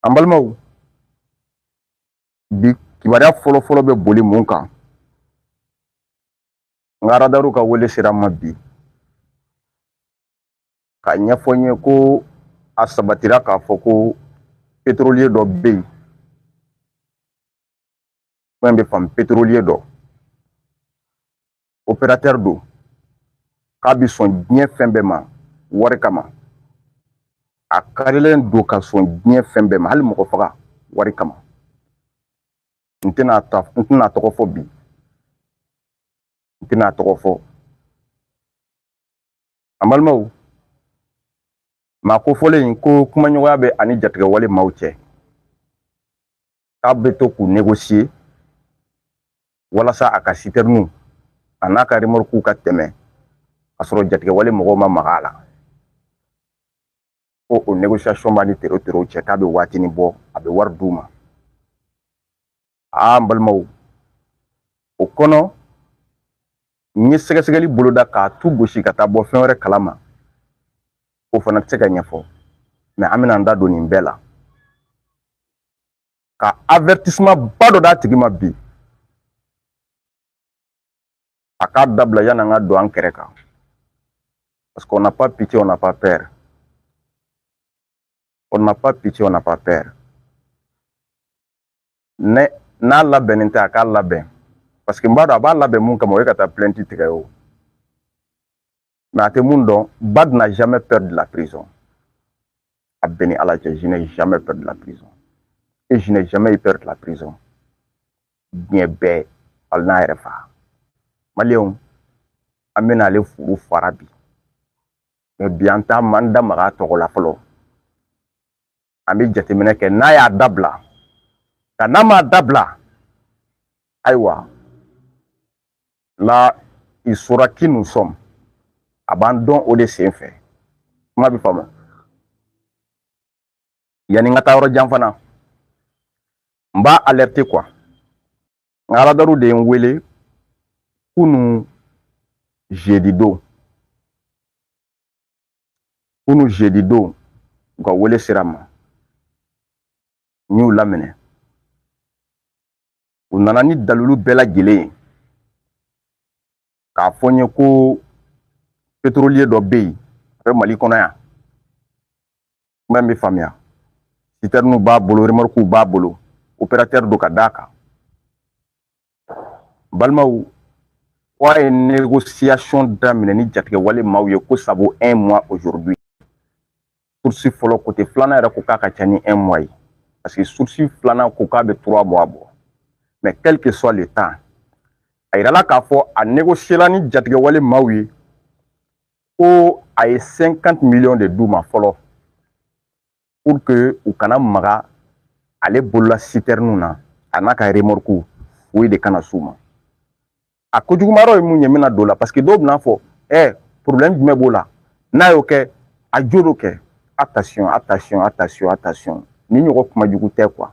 An balimaw bi kibaruya fɔlɔ bɛ boli mun kan n ka radaru ka wele sera ma bi ka ɲɛfɔ n ye ko a sabatira k'a fɔ ko pétrolier dɔ bɛ yen fɛn bɛ faamu pétrolier dɔ opérateur don k'a bɛ sɔn diɲɛ fɛn bɛɛ ma wari kama a karilen don ka sɔn diɲɛ fɛn bɛɛ ma hali mɔgɔ faga wari kama n tɛna tɔgɔ fɔ bi n tɛna tɔgɔ fɔ an balimaw maa kofɔlen ko kumaɲɔgɔnya bɛ ani jatigɛ wale maaw cɛ k'a bɛ to k'u négocier walasa a ka citernes a n'a ka remorques ka tɛmɛ ka sɔrɔ jatigɛ wale mɔgɔw ma maga a la ko o négociation b'a ni tero cɛ k'a bɛ waatinin bɔ a bɛ wari d'u ma an balimaw o kɔnɔ n ye sɛgɛsɛgɛli boloda k'a tu gosi ka taa bɔ fɛn wɛrɛ kalama o fana tɛ se ka ɲɛfɔ mais an bɛna an da don nin bɛɛ la ka avertissement ba dɔ d'a tigi ma bi a k'a dabila yanni an ka don an kɛrɛ kan parce qu'on n'a pas pitié on n'a pas peur on n'a pas pitié on n'a pas peur n'a labɛnnen tɛ a k'a labɛn parce que n b'a dɔn a b'a labɛn mun kama o ye ka taa plainte tigɛ o mais a tɛ mun dɔn Bad n'a jamais peur de la prison a bɛn ni Ala cɛ je n'ai jamais peur de la prison et je n'ai jamais eu peur de la prison diɲɛ bɛɛ hali n'a yɛrɛ fa maliyɛnw an bɛna ale furu fara bi mais bi an t'an da maga a tɔgɔ la fɔlɔ an bɛ jateminɛ kɛ n'a y'a dabila ka n'a m'a dabila ayiwa là il saura qui nous sommes a b'an dɔn o de senfɛ kuma bɛ faamu yanni n ka taa yɔrɔ jan fana n b'a alerter quoi n ka radaru de ye n wele kunu jeudi don u ka wele sera n ma n y'u laminɛ u nana ni dalilu bɛɛ lajɛlen ye k'a fɔ n ye ko pétrolier dɔ bɛ yen a bɛ Mali kɔnɔ yan kuma in bɛ faamuya citernes b'a bolo remorques b'a bolo opérateur don ka d'a kan balimaw ko a ye négociation daminɛ ni jatigɛ wale maaw ye ko ça vaut 1 mois aujourd'hui source fɔlɔ côté filanan yɛrɛ ko k'a ka ca ni 1 mois ye parce que source filanan ko k'a bɛ 3 mois bɔ mais quel que soit le temps a yirala k'a fɔ a négocier la ni jatigɛ wale maaw ye ko a ye 50 millions de d'u ma fɔlɔ pour que u kana maga ale bolola citernes na a n'a ka remorques o de kana s'u ma a kojugumayɔrɔ ye mun ye n bɛna don la parce que dɔw bɛna fɔ problème jumɛn b'o la n'a y'o kɛ a jo dɔ kɛ attention ni ɲɔgɔn kuma jugu tɛ quoi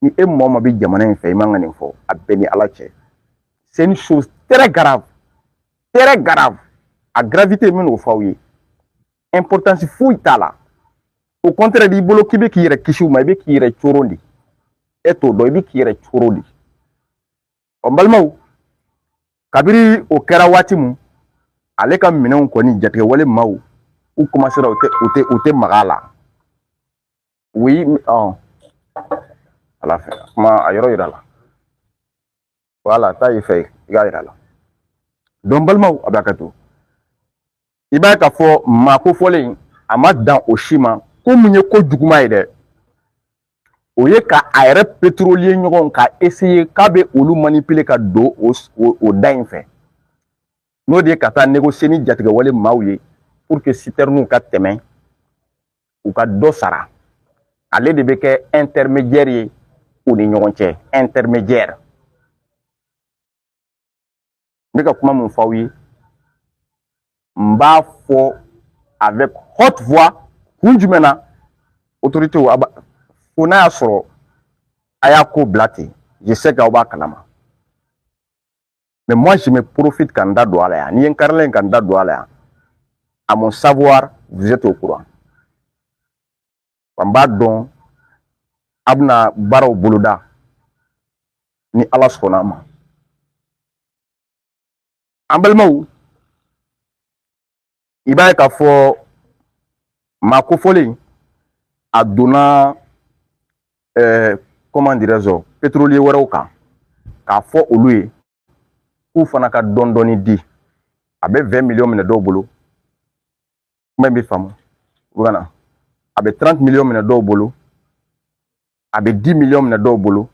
ni e mɔgɔ ma bɛ jamana in fɛ i man ka nin fɔ a bɛɛ ni Ala cɛ c'est une chose très grave a gravité min n'o f'aw ye importance foyi t'a la au contraire b'i bolo k'i bɛ k'i yɛrɛ kisi u ma i bɛ k'i yɛrɛ coron de e t'o dɔn i bɛ k'i yɛrɛ coron de ɔ n balimaw kabiri o kɛra waati min ale ka minɛnw kɔni jatigɛ wale maaw u commencera u tɛ maga a la oui ala fɛ kuma a yɔrɔ yira la voilà taa i fɛ i k'a yira la donc balimaw a bɛ hakɛ to i b'a ye k'a fɔ maa kofɔlen a ma dan o si ma ko mun ye ko juguman ye dɛ o ye ka a yɛrɛ pétrolier ɲɔgɔn ka essayer k'a bɛ olu manipuler ka don o da in fɛ n'o de ye ka taa négocier ni jatigɛ wale maaw ye pour que citernes ka tɛmɛ u ka dɔ sara ale de bɛ kɛ intermédiaire ye u ni ɲɔgɔn cɛ intermédiaire n bɛ ka kuma mun f'aw ye n b'a fɔ avec haute voix kun jumɛn na autorité fo n'a y'a sɔrɔ a y'a ko bila ten je sais k'aw b'a kalama mais moi je me profite ka n da don a la yan n'i ye n karilen ka n da don a la yan à mon savoir vous êtes au courant n b'a dɔn abna baraw boloda ni ala sɔnna ma an balimaw i b'a ye k'a fɔ maa kofɔlen a donna comment dirais-je pétrolier wɛrɛw kan k'a fɔ olu ye k'u fana ka dɔɔni di a bɛ 20 millions minɛ dɔw bolo kuma in bɛ faamu u kana a bɛ 30 millions minɛ dɔw bolo a bɛ 10 millions minɛ dɔw bolo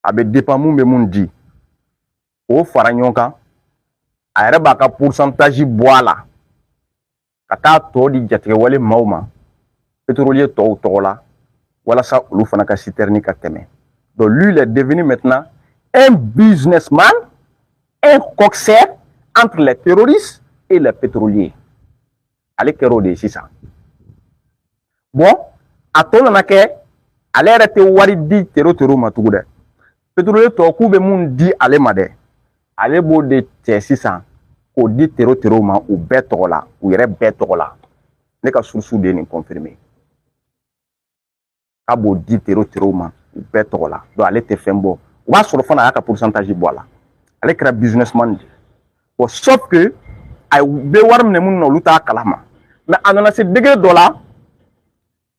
a bɛ dépend mun bɛ mun di o fara ɲɔgɔn kan a yɛrɛ b'a ka pourcentage bɔ a la ka taa tɔ di jatigɛwale maaw ma pétrolier tɔw tɔgɔ la walasa olu fana ka citerne ka tɛmɛ. Donc lui il est devenu maintenant un businessman, un coxeur entre les terroristes et les pétroliers. Ale kɛra o de ye sisan. Bon a tɔ nana kɛ ale yɛrɛ tɛ wari di terrorists ma tugun dɛ. Pétrolier tɔw k'u bɛ mun di ale ma dɛ ale b'o de cɛ sisan k'o di terrorists ma u bɛɛ tɔgɔ la u yɛrɛ bɛɛ tɔgɔ la ne ka source de ye nin confirmer k'a b'o di terrorists ma u bɛɛ tɔgɔ la donc ale tɛ fɛn bɔ o b'a sɔrɔ fana a y'a ka pourcentage bɔ a la ale kɛra businessman de bon sauf que a bɛ wari minɛ minnu na olu t'a kalama mais a nana se degré dɔ la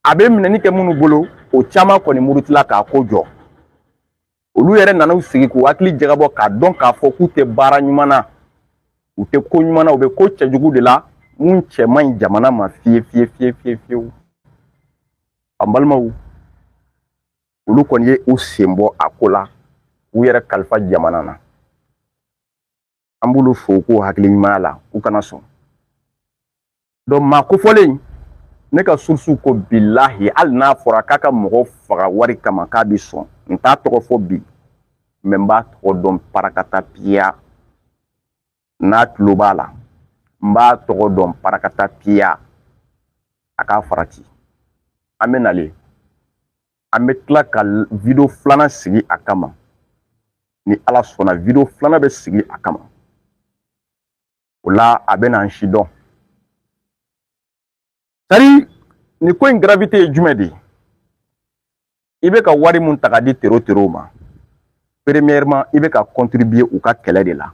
a bɛ minɛni kɛ minnu bolo o caman kɔni murutila k'a ko jɔ olu yɛrɛ nana u sigi k'u hakili jagabɔ k'a dɔn k'a fɔ k'u tɛ baara ɲuman na u tɛ ko ɲuman na u bɛ ko cɛjugu de la mun cɛ man ɲi jamana ma fiyewu an balimaw olu kɔni ye u sen bɔ a ko la u yɛrɛ kalifa jamana na an b'olu fo k'u hakili ɲumanya la u kana sɔn donc maa kofɔlen ne ka source ko bilahi hali n'a fɔra k'a ka mɔgɔ faga wari kama k'a bɛ sɔn n t'a tɔgɔ fɔ bi mais n b'a tɔgɔ dɔn parakata piya n'a tulo b'a la n b'a tɔgɔ dɔn parakata piya a k'a farati an bɛ nalen an bɛ tila ka video filanan sigi a kama ni ala sɔnna video filanan bɛ sigi a kama o la a bɛ na an si dɔn c'est-à-dire ni ko in gravité ye jumɛn de ye i bɛ ka wari mun ta ka di terrorists ma premièrement i bɛ ka contribuer u ka kɛlɛ de la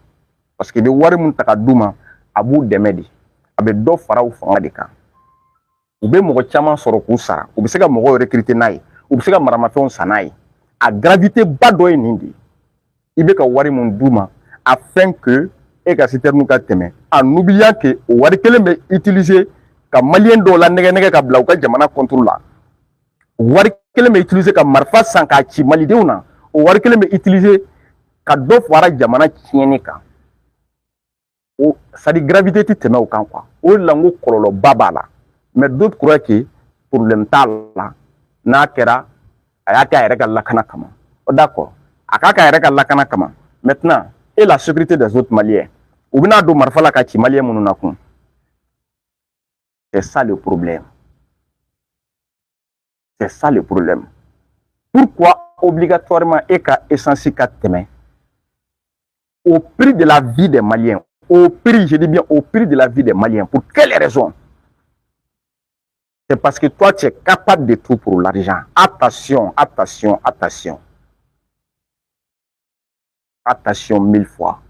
parce que i bɛ wari mun ta ka d'u ma a b'u dɛmɛ de a bɛ dɔ fara u fanga de kan u bɛ mɔgɔ caman sɔrɔ k'u sara u bɛ se ka mɔgɔw recruter n'a ye u bɛ se ka maramafɛnw san n'a ye a gravité ba dɔ ye nin de ye i bɛ ka wari mun d'u ma afin que e ka citerne ka tɛmɛ en oubliant que o wari kelen bɛ utiliser ka maliyɛn dɔw la nɛgɛ ka bila u ka jamana contrôle la wari kelen bɛ utiliser ka marifa san k'a ci malidenw na o wari kelen bɛ utiliser ka dɔ fara jamana tiɲɛni kan o c'est à dire gravité tɛ tɛmɛ o kan quoi o de la n ko kɔlɔlɔba b'a la mais d'autres croient que problème t'a la n'a kɛra a y'a kɛ a yɛrɛ ka lakana kama d'accord a k'a kɛ a yɛrɛ ka lakana kama maintenant et la sécurité des autres maliens u bɛna don marifa la ka ci maliyɛn minnu na kun c'est ça le problème. C'est ça le problème. Pourquoi obligatoirement EKA essence 4 teme au prix de la vie des Maliens, au prix, je dis bien au prix de la vie des Maliens. Pour quelle raison? C'est parce que toi tu es capable de tout pour l'argent. Attention, attention, attention. Attention 1000 fois.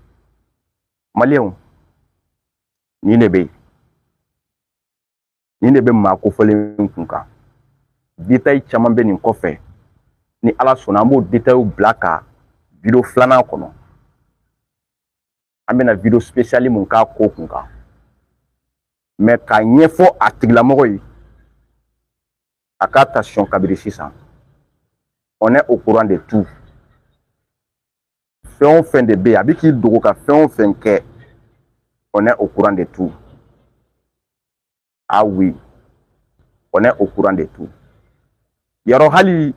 Maliens, ni ne bɛ maa kofɔlen kun kan détail caman bɛ nin kɔfɛ ni ala sɔnna an b'o détail bila ka video filanan kɔnɔ an bɛna video spéciale mun k'a ko kun kan mais k'a ɲɛfɔ a tigilamɔgɔ ye a ka attention kabiri sisan on est au courant de tout fɛn o fɛn de bɛ yen a bɛ k'i dogo ka fɛn o fɛn kɛ on est au courant de tout. Ah oui, on est au courant de tout. Yaro hali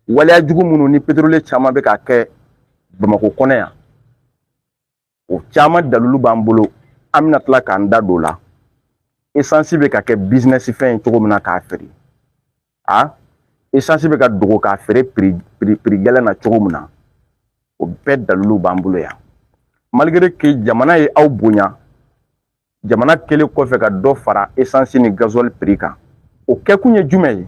waleya jugu minnu ni pétrolier caman bɛ ka kɛ Bamakɔ kɔnɔ yan o caman dalulu b'an bolo an bɛna tila k'an da don o la essence bɛ ka kɛ business fɛn ye cogo min na k'a feere essence bɛ ka dogo k'a feere prix gɛlɛn na cogo min na o bɛɛ dalulu b'an bolo yan malgré que jamana ye aw bonya jamana kelen kɔfɛ ka dɔ fara essence ni gasoil prix kan o kɛkun ye jumɛn ye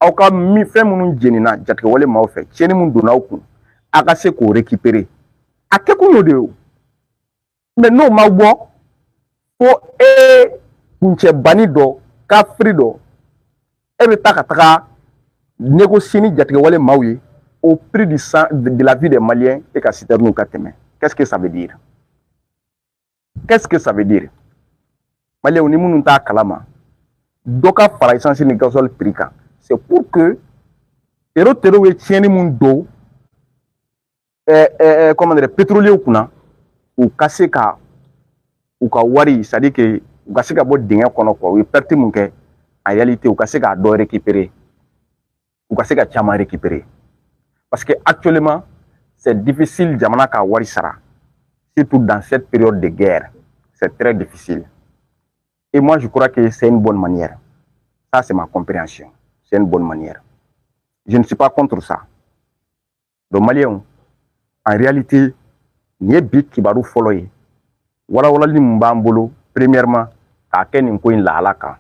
aw ka mi fɛn minnu jenina jatigɛ wale maaw fɛ tiɲɛni mun donna aw kun a ka se k'o récupérer a kɛ kun y'o de ye mais n'o ma bɔ fo kuncɛ bani dɔ kafiri dɔ e bɛ taa ka taga négocier ni jatigɛ wale maaw ye au prix de la vie des Maliens et ka citernes ka tɛmɛ qu'est-ce que ça veut dire qu'est-ce que ça veut dire Maliens ni minnu t'a kalama dɔ ka fara essence ni gasoil prix kan c'est pour que tero ye tiɲɛni mun don comment dire pétrolier kunna u ka se ka u ka wari c'est à dire que u ka se ka bɔ dingɛ kɔnɔ quoi u ye perte mun kɛ en réalité u ka se k'a dɔ récupérer u ka se ka caman récupérer parce que actuellement c'est difficile jamana ka wari sara surtout dans cette période de guerre c'est très difficile et moi je crois que c'est une bonne manière ça c'est ma compréhension c'est une bonne manière je ne suis pas contre ça donc Maliens en réalité ni ye bi kibaru fɔlɔ ye walawalali mun b'an bolo premièrement k'a kɛ nin ko in lahala kan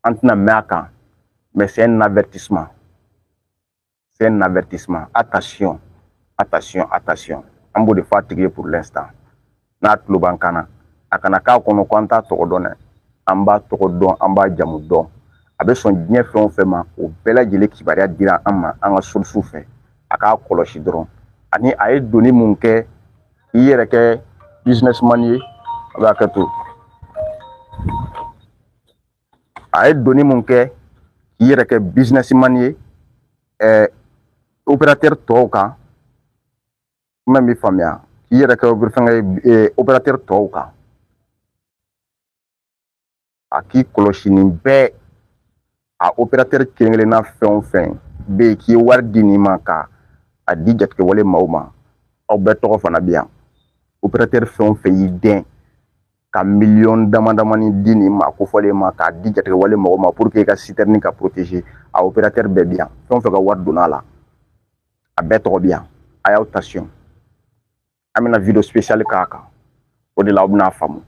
an tɛna mɛn a kan mais c'est un avertissement attention attention attention an b'o de fɔ a tigi ye pour l'instant n'a tulo b'an kan na a kana k'a kɔnɔ ko an t'a tɔgɔ dɔn dɛ an b'a tɔgɔ dɔn an b'a jamu dɔn a bɛ sɔn diɲɛ fɛn o fɛn ma o bɛɛ lajɛlen kibaruya dira an ma an ka source fɛ a k'a kɔlɔsi dɔrɔn ani a ye donni mun kɛ i yɛrɛ kɛ businessman ye a b'a kɛ to a ye donni mun kɛ k'i yɛrɛ kɛ businessman ye opérateur tɔw kan min bɛ faamuya k'i yɛrɛ kɛ opérateur tɔw kan a k'i kɔlɔsi nin bɛɛ a opérateur kelen-kelenna fɛn o fɛn bɛ yen k'i ye wari di nin ma ka a di jatigɛ wale maaw ma aw bɛɛ tɔgɔ fana bɛ yan opérateur fɛn o fɛn y'i den ka miliyɔn damadamani di nin ma ko fɔlen ma k'a di jatigɛ wale mɔgɔw ma pour que i ka citerne ka protéger a opérateur bɛɛ bɛ yan fɛn o fɛn ka wari donna a la a bɛɛ tɔgɔ bɛ yan a y'aw ta siyɛn an bɛna vidéo spéciale k'a kan o de la aw bɛna faamu